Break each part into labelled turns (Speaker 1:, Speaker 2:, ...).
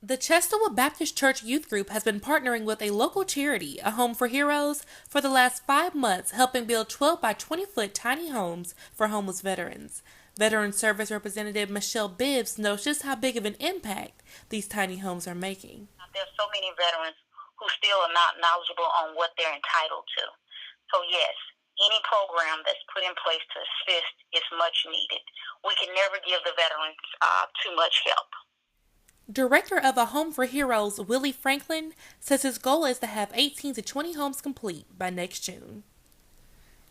Speaker 1: The Chesterwood Baptist Church Youth Group has been partnering with a local charity, A Home for Heroes, for the last 5 months, helping build 12 by 20-foot tiny homes for homeless veterans. Veteran Service Representative Michelle Bibbs knows just how big of an impact these tiny homes are making.
Speaker 2: There's so many veterans who still are not knowledgeable on what they're entitled to. So yes, any program that's put in place to assist is much needed. We can never give the veterans too much help.
Speaker 1: Director of A Home for Heroes, Willie Franklin, says his goal is to have 18 to 20 homes complete by next June.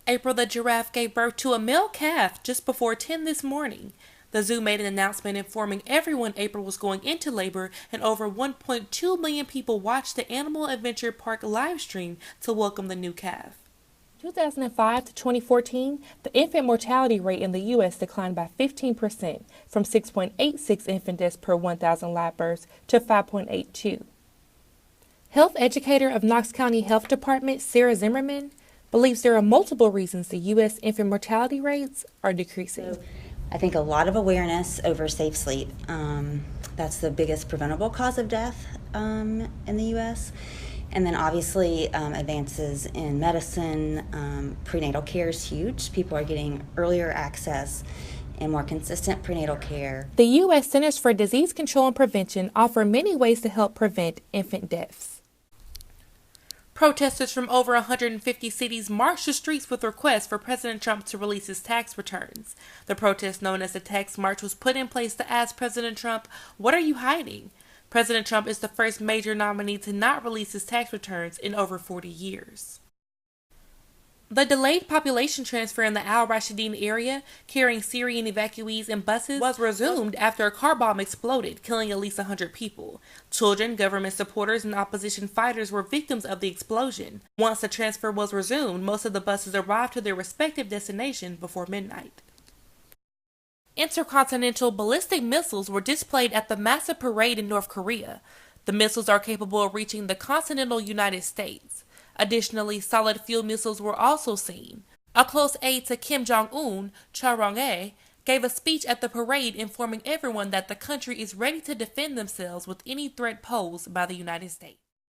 Speaker 1: April the giraffe gave birth to a male calf just before 10 this morning. The zoo made an announcement informing everyone April was going into labor, and over 1.2 million people watched the Animal Adventure Park live stream to welcome the new calf. 2005 to 2014, the infant mortality rate in the U.S. declined by 15%, from 6.86 infant deaths per 1,000 live births to 5.82. Health educator of Knox County Health Department, Sarah Zimmerman, believes there are multiple reasons the U.S. infant mortality rates are decreasing.
Speaker 3: I think a lot of awareness over safe sleep. That's the biggest preventable cause of death in the U.S. And then obviously advances in medicine, prenatal care is huge. People are getting earlier access and more consistent prenatal care.
Speaker 1: The U.S. Centers for Disease Control and Prevention offer many ways to help prevent infant deaths. Protesters from over 150 cities marched the streets with requests for President Trump to release his tax returns. The protest, known as the Tax March, was put in place to ask President Trump, "What are you hiding?" President Trump is the first major nominee to not release his tax returns in over 40 years. The delayed population transfer in the Al-Rashidin area, carrying Syrian evacuees in buses, was resumed after a car bomb exploded, killing at least 100 people. Children, government supporters, and opposition fighters were victims of the explosion. Once the transfer was resumed, most of the buses arrived to their respective destinations before midnight. Intercontinental ballistic missiles were displayed at the massive parade in North Korea. The missiles are capable of reaching the continental United States. Additionally, solid fuel missiles were also seen. A close aide to Kim Jong-un, Cha Rong-ae, gave a speech at the parade informing everyone that the country is ready to defend themselves with any threat posed by the United States.